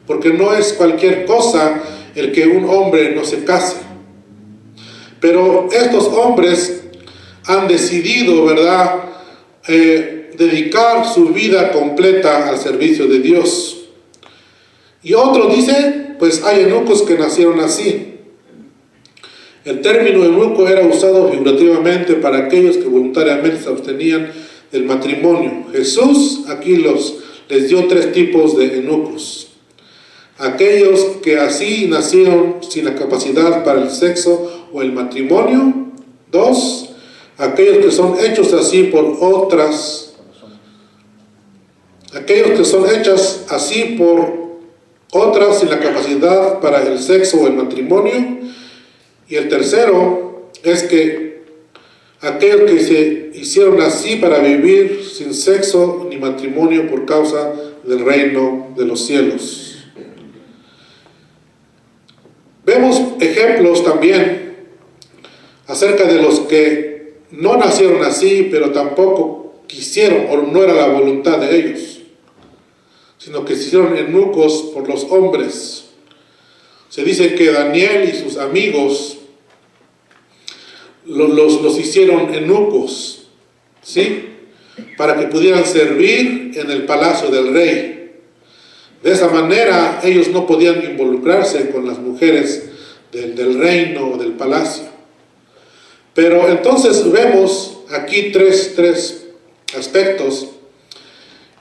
Porque no es cualquier cosa el que un hombre no se case. Pero estos hombres han decidido, ¿verdad?, dedicar su vida completa al servicio de Dios. Y otros dicen, pues hay eunucos que nacieron así. El término eunuco era usado figurativamente para aquellos que voluntariamente se abstenían del matrimonio. Jesús aquí les dio 3 tipos de eunucos. Aquellos que así nacieron sin la capacidad para el sexo o el matrimonio. 2, aquellos que son hechos así por otras. Aquellos que son hechas así por otras sin la capacidad para el sexo o el matrimonio. Y el tercero es que aquellos que se hicieron así para vivir sin sexo ni matrimonio por causa del reino de los cielos. Vemos ejemplos también acerca de los que no nacieron así, pero tampoco quisieron o no era la voluntad de ellos, sino que se hicieron eunucos por los hombres. Se dice que Daniel y sus amigos los hicieron eunucos, ¿sí?, para que pudieran servir en el palacio del rey. De esa manera ellos no podían involucrarse con las mujeres del reino o del palacio. Pero entonces vemos aquí tres aspectos,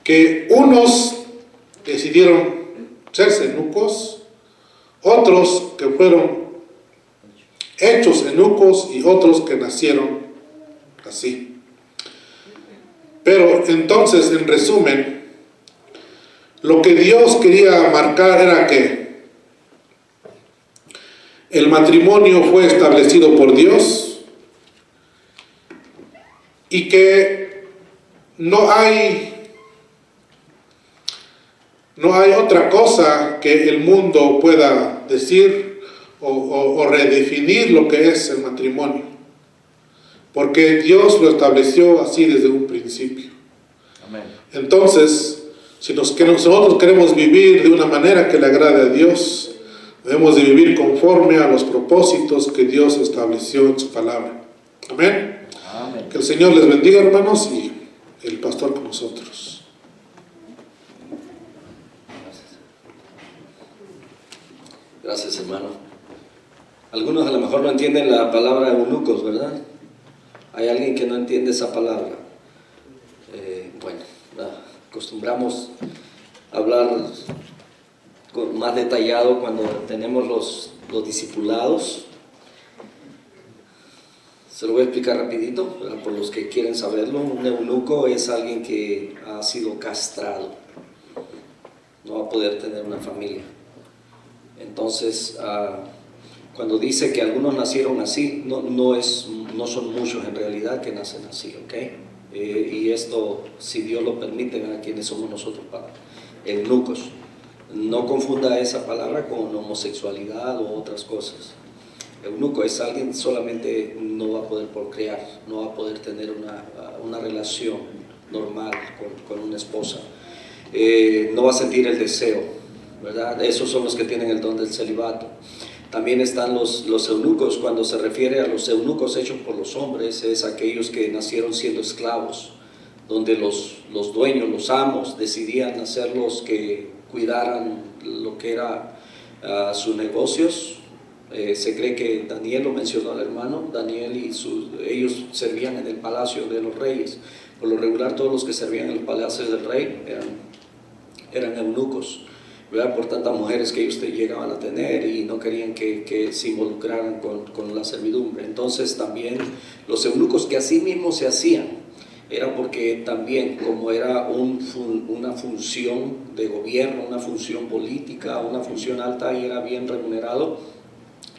que unos decidieron serse eunucos, otros que fueron hechos eunucos y otros que nacieron así. Pero entonces, en resumen, lo que Dios quería marcar era que el matrimonio fue establecido por Dios y que no hay otra cosa que el mundo pueda decir o redefinir lo que es el matrimonio, porque Dios lo estableció así desde un principio. Amén. Entonces, si nosotros queremos vivir de una manera que le agrade a Dios, debemos de vivir conforme a los propósitos que Dios estableció en su palabra. Amén. Amén. Que el Señor les bendiga, hermanos, y el pastor con nosotros. Gracias, hermano. Algunos a lo mejor no entienden la palabra eunucos, ¿verdad? ¿Hay alguien que no entiende esa palabra? Acostumbramos a hablar más detallado cuando tenemos los discipulados. Se lo voy a explicar rapidito, ¿verdad?, por los que quieren saberlo. Un eunuco es alguien que ha sido castrado, no va a poder tener una familia. Entonces, cuando dice que algunos nacieron así, no son muchos en realidad que nacen así, ¿ok? Y esto, si Dios lo permite, ¿verdad?, ¿quiénes somos nosotros para eunucos? No confunda esa palabra con homosexualidad o otras cosas. Eunuco es alguien solamente no va a poder procrear, no va a poder tener una relación normal con una esposa, no va a sentir el deseo, ¿verdad? Esos son los que tienen el don del celibato. También están los eunucos. Cuando se refiere a los eunucos hechos por los hombres, es aquellos que nacieron siendo esclavos, donde los dueños, los amos, decidían hacerlos que cuidaran lo que era sus negocios. Se cree que Daniel lo mencionó el hermano, Daniel ellos servían en el palacio de los reyes. Por lo regular, todos los que servían en el palacio del rey eran eunucos, ¿verdad?, por tantas mujeres que ellos llegaban a tener y no querían que se involucraran con la servidumbre. Entonces también los eunucos, que así mismo se hacían, era porque también, como era una función de gobierno, una función política, una función alta, y era bien remunerado,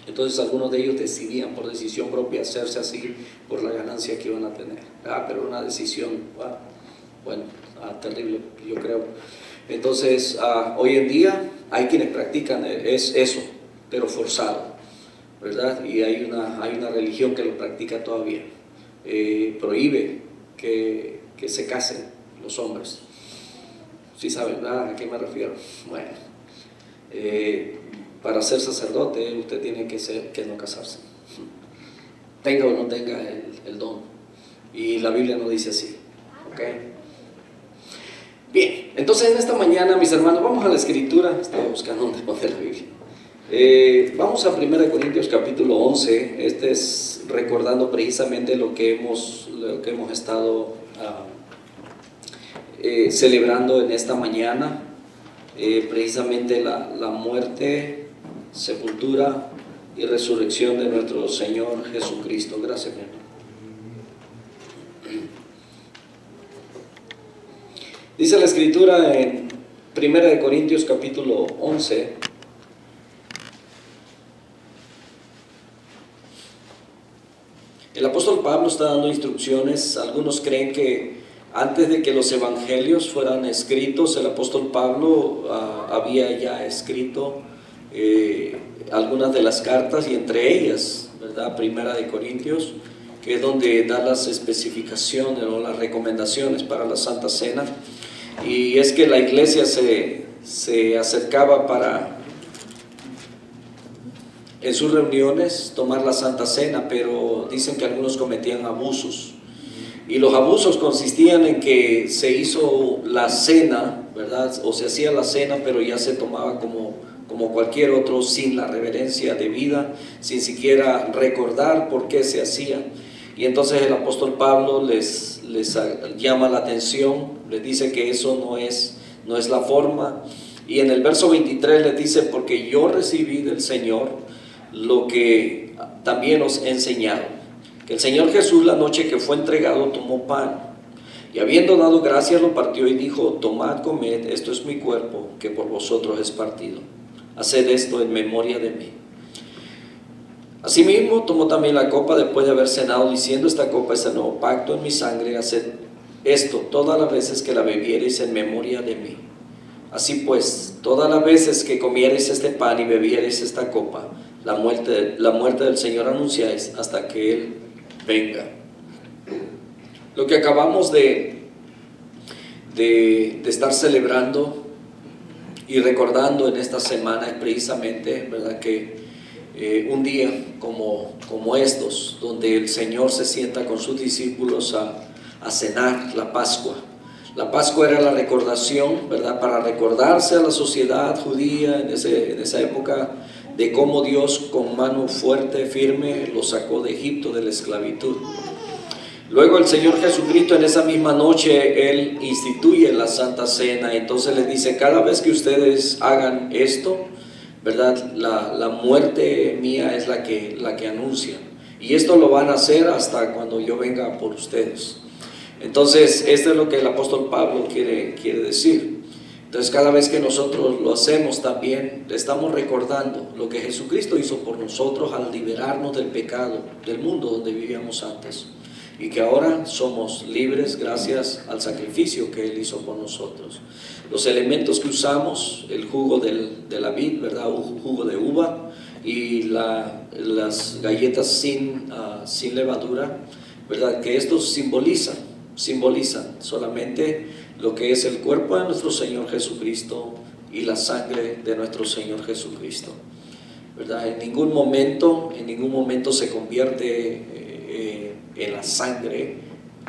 entonces algunos de ellos decidían por decisión propia hacerse así por la ganancia que iban a tener. Pero una decisión, terrible, yo creo. Entonces, hoy en día hay quienes practican eso, pero forzado, ¿verdad? Y hay una religión que lo practica todavía. Prohíbe que se casen los hombres. ¿Sí saben, verdad, a qué me refiero? Bueno, para ser sacerdote usted tiene que no casarse, tenga o no tenga el don, y la Biblia no dice así, ¿ok? Bien, entonces en esta mañana, mis hermanos, vamos a la Escritura. Estaba buscando dónde poner la Biblia. Vamos a 1 Corintios capítulo 11. Este es recordando precisamente lo que hemos estado celebrando en esta mañana, precisamente la muerte, sepultura y resurrección de nuestro Señor Jesucristo. Gracias, mi hermano. Dice la Escritura en 1 Corintios capítulo 11, el apóstol Pablo está dando instrucciones. Algunos creen que antes de que los evangelios fueran escritos, el apóstol Pablo había ya escrito algunas de las cartas, y entre ellas, ¿verdad?, 1 Corintios, que es donde da las especificaciones o las recomendaciones para la Santa Cena. Y es que la iglesia se acercaba para, en sus reuniones, tomar la Santa Cena, pero dicen que algunos cometían abusos. Y los abusos consistían en que se hizo la cena, ¿verdad? O se hacía la cena, pero ya se tomaba como cualquier otro, sin la reverencia debida, sin siquiera recordar por qué se hacía. Y entonces el apóstol Pablo les llama la atención, les dice que eso no es la forma. Y en el verso 23 les dice: porque yo recibí del Señor lo que también os he enseñado, que el Señor Jesús, la noche que fue entregado, tomó pan, y habiendo dado gracias lo partió y dijo: tomad, comed, esto es mi cuerpo, que por vosotros es partido. Haced esto en memoria de mí. Asimismo tomó también la copa después de haber cenado, diciendo: esta copa es el nuevo pacto en mi sangre, haced esto todas las veces que la bebiereis en memoria de mí. Así pues, todas las veces que comiereis este pan y bebiereis esta copa, la muerte del Señor anunciáis hasta que Él venga. Lo que acabamos de estar celebrando y recordando en esta semana es precisamente, ¿verdad?, que un día como estos, donde el Señor se sienta con sus discípulos a cenar la Pascua. La Pascua era la recordación, ¿verdad?, para recordarse a la sociedad judía en esa época de cómo Dios con mano fuerte, firme, los sacó de Egipto, de la esclavitud. Luego el Señor Jesucristo, en esa misma noche, Él instituye la Santa Cena. Entonces les dice: cada vez que ustedes hagan esto, ¿verdad?, la muerte mía es la que anuncian, y esto lo van a hacer hasta cuando yo venga por ustedes. Entonces esto es lo que el apóstol Pablo quiere decir. Entonces cada vez que nosotros lo hacemos, también le estamos recordando lo que Jesucristo hizo por nosotros al liberarnos del pecado del mundo donde vivíamos antes, y que ahora somos libres gracias al sacrificio que Él hizo por nosotros. Los elementos que usamos, el jugo de la vid, ¿verdad?, un jugo de uva, y las galletas sin levadura, ¿verdad?, que estos simbolizan solamente lo que es el cuerpo de nuestro Señor Jesucristo y la sangre de nuestro Señor Jesucristo, ¿verdad? En ningún momento se convierte en la sangre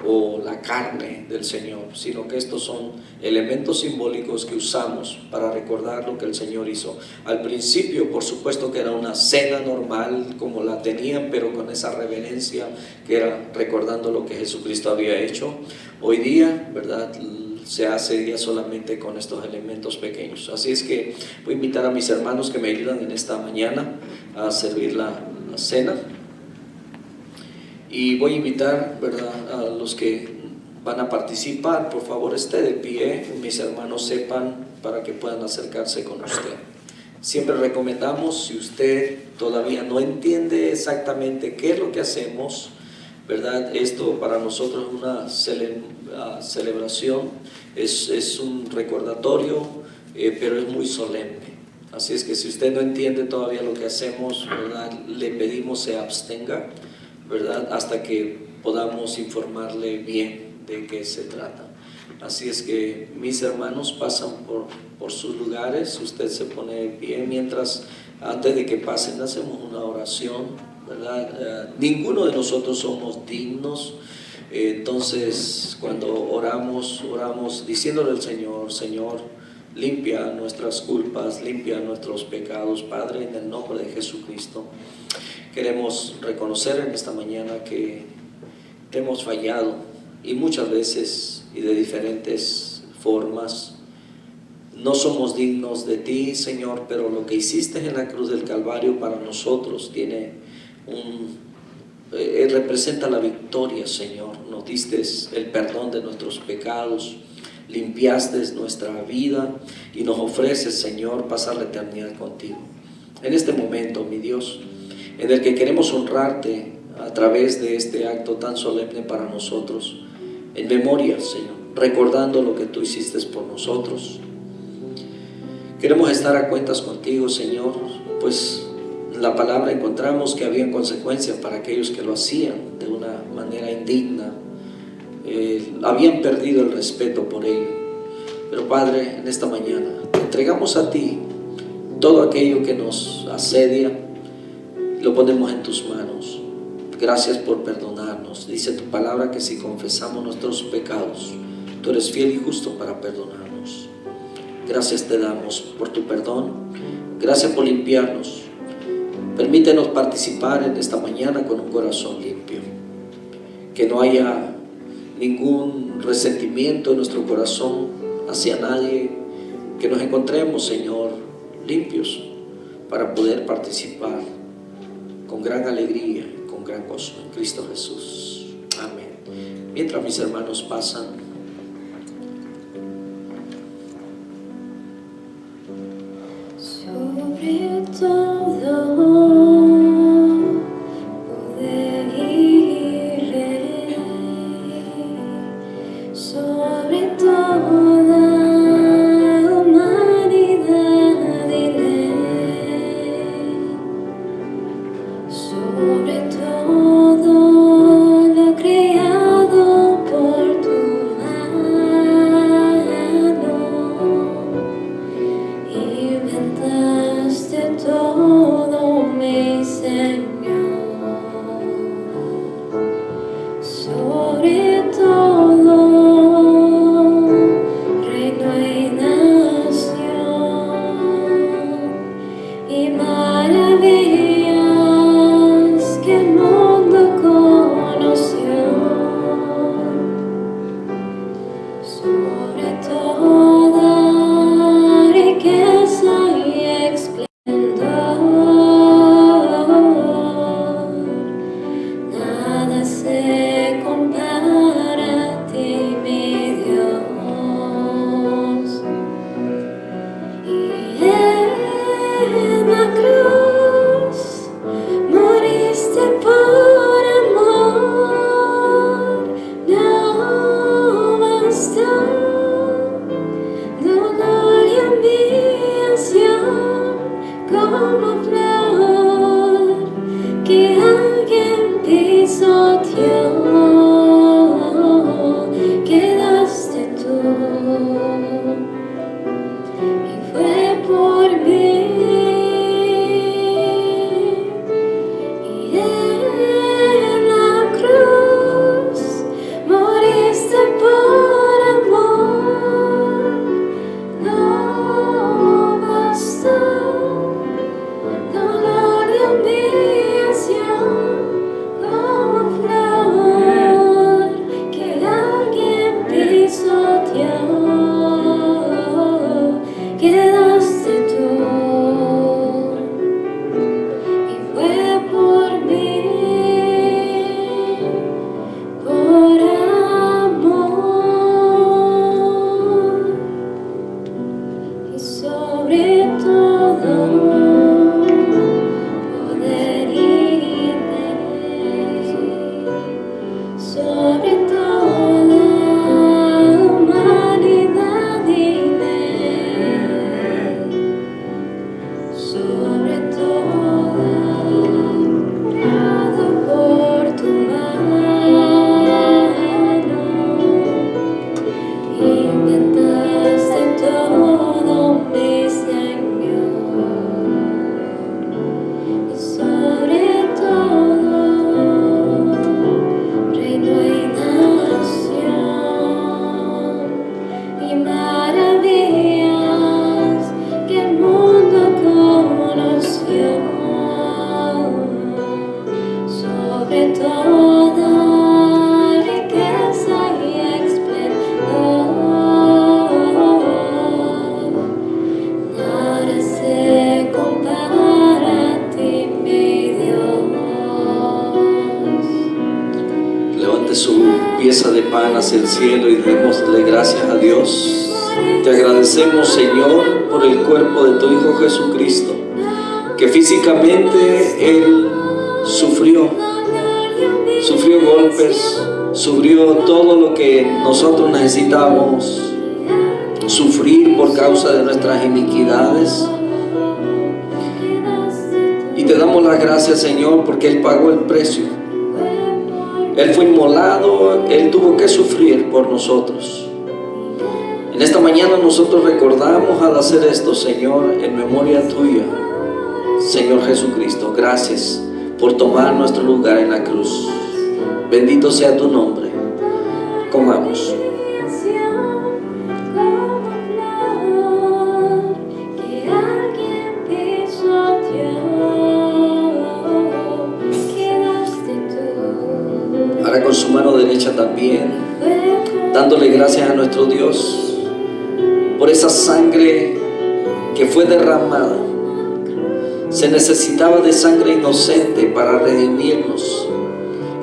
o la carne del Señor, sino que estos son elementos simbólicos que usamos para recordar lo que el Señor hizo. Al principio, por supuesto, que era una cena normal como la tenían, pero con esa reverencia que era recordando lo que Jesucristo había hecho. Hoy día, ¿verdad?, se hace ya solamente con estos elementos pequeños. Así es que voy a invitar a mis hermanos que me ayudan en esta mañana a servir la cena. Y voy a invitar, ¿verdad?, a los que van a participar, por favor esté de pie, mis hermanos sepan, para que puedan acercarse con usted. Siempre recomendamos, si usted todavía no entiende exactamente qué es lo que hacemos, ¿verdad? Esto para nosotros es una celebración, es un recordatorio, pero es muy solemne. Así es que si usted no entiende todavía lo que hacemos, ¿verdad?, le pedimos se abstenga, ¿verdad?, hasta que podamos informarle bien de qué se trata. Así es que mis hermanos pasan por sus lugares, usted se pone bien mientras, antes de que pasen, hacemos una oración, ¿verdad? Ninguno de nosotros somos dignos, entonces cuando oramos diciéndole al Señor: Señor, limpia nuestras culpas, limpia nuestros pecados, Padre, en el nombre de Jesucristo. Queremos reconocer en esta mañana que te hemos fallado, y muchas veces y de diferentes formas. No somos dignos de ti, Señor, pero lo que hiciste en la cruz del Calvario para nosotros representa la victoria, Señor. Nos diste el perdón de nuestros pecados, limpiaste nuestra vida y nos ofreces, Señor, pasar la eternidad contigo. En este momento, mi Dios, en el que queremos honrarte a través de este acto tan solemne para nosotros, en memoria, Señor, recordando lo que tú hiciste por nosotros. Queremos estar a cuentas contigo, Señor, pues en la palabra encontramos que habían consecuencias para aquellos que lo hacían de una manera indigna. Habían perdido el respeto por ello. Pero Padre, en esta mañana te entregamos a ti todo aquello que nos asedia, lo ponemos en tus manos. Gracias por perdonarnos. Dice tu palabra que si confesamos nuestros pecados, tú eres fiel y justo para perdonarnos. Gracias te damos por tu perdón. Gracias por limpiarnos. Permítenos participar en esta mañana con un corazón limpio. Que no haya ningún resentimiento en nuestro corazón hacia nadie. Que nos encontremos, Señor, limpios para poder participar con gran alegría, con gran gozo en Cristo Jesús. Amén. Mientras mis hermanos pasan, sobre todo poder y rey, sobre toda humanidad y ley, sobre todo lo creado por tu mano. Inventaste todo, mi Señor, sobre todo reino y nación y maravillas que el mundo conoció, sobre toda riqueza y esplendor, nada se compara a ti, mi Dios. Y en la cruz moriste por amor, no bastó dolor y humillación como flor que alguien pisoteó, quedaste tú y fue por mí. Y en la cruz moriste por amor, no bastó dolor y humillación como flor sobre toda riqueza y esplendor. Nada se compara a ti, mi Dios. Levante su pieza de pan hacia el cielo y démosle gracias a Dios. Te agradecemos, Señor, por el cuerpo de tu Hijo Jesucristo, que físicamente Él sufrió golpes, sufrió todo lo que nosotros necesitábamos sufrir por causa de nuestras iniquidades. Y te damos las gracias, Señor, porque Él pagó el precio. Él fue inmolado, Él tuvo que sufrir por nosotros. En esta mañana nosotros recordamos al hacer esto, Señor, en memoria tuya, Señor Jesucristo. Gracias por tomar nuestro lugar en la cruz. Bendito sea tu nombre. Comamos. Ahora con su mano derecha también, dándole gracias a nuestro Dios por esa sangre que fue derramada. Se necesitaba de sangre inocente para redimirnos.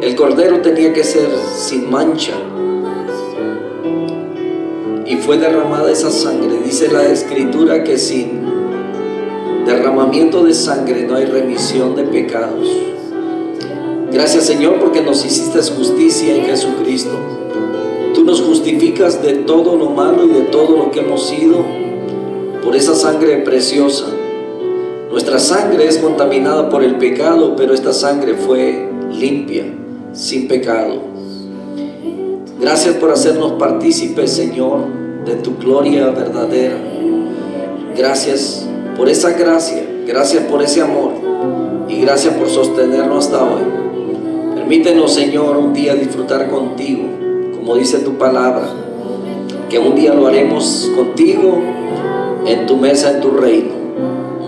El cordero tenía que ser sin mancha, y fue derramada esa sangre. Dice la Escritura que sin derramamiento de sangre no hay remisión de pecados. Gracias, Señor, porque nos hiciste justicia en Jesucristo. Tú nos justificas de todo lo malo y de todo lo que hemos sido por esa sangre preciosa. Nuestra sangre es contaminada por el pecado, pero esta sangre fue limpia, sin pecado. Gracias por hacernos partícipes, Señor, de tu gloria verdadera. Gracias por esa gracia, gracias por ese amor y gracias por sostenernos hasta hoy. Permítenos, Señor, un día disfrutar contigo, como dice tu palabra, que un día lo haremos contigo en tu mesa, en tu reino.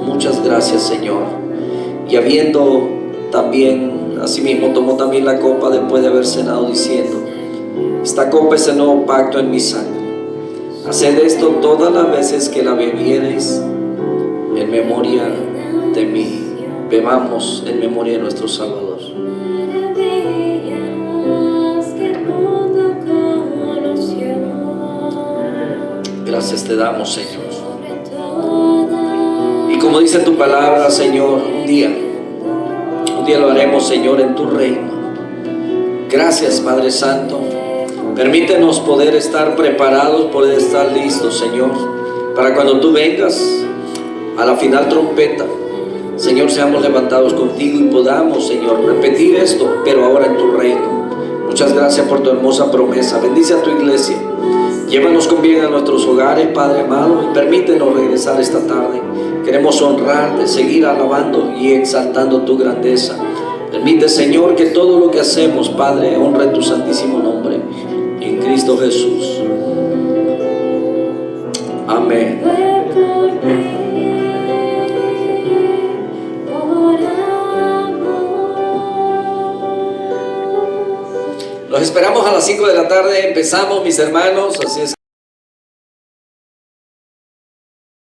Muchas gracias, Señor. Y habiendo también, asimismo, tomó también la copa después de haber cenado, diciendo: esta copa es el nuevo pacto en mi sangre. Haced esto todas las veces que la bebiereis en memoria de mí. Bebamos en memoria de nuestro Salvador. Gracias te damos, Señor. Y como dice tu palabra, Señor, un día lo haremos, Señor, en tu reino. Gracias, Padre Santo. Permítenos poder estar preparados, poder estar listos, Señor, para cuando tú vengas a la final trompeta, Señor, seamos levantados contigo y podamos, Señor, repetir esto, pero ahora en tu reino. Muchas gracias por tu hermosa promesa. Bendice a tu iglesia. Llévanos con bien a nuestros hogares, Padre amado, y permítenos regresar esta tarde. Queremos honrarte, seguir alabando y exaltando tu grandeza. Permite, Señor, que todo lo que hacemos, Padre, honre tu santísimo nombre. En Cristo Jesús. Amén. Los esperamos a las 5 de la tarde. Empezamos, mis hermanos. Así es.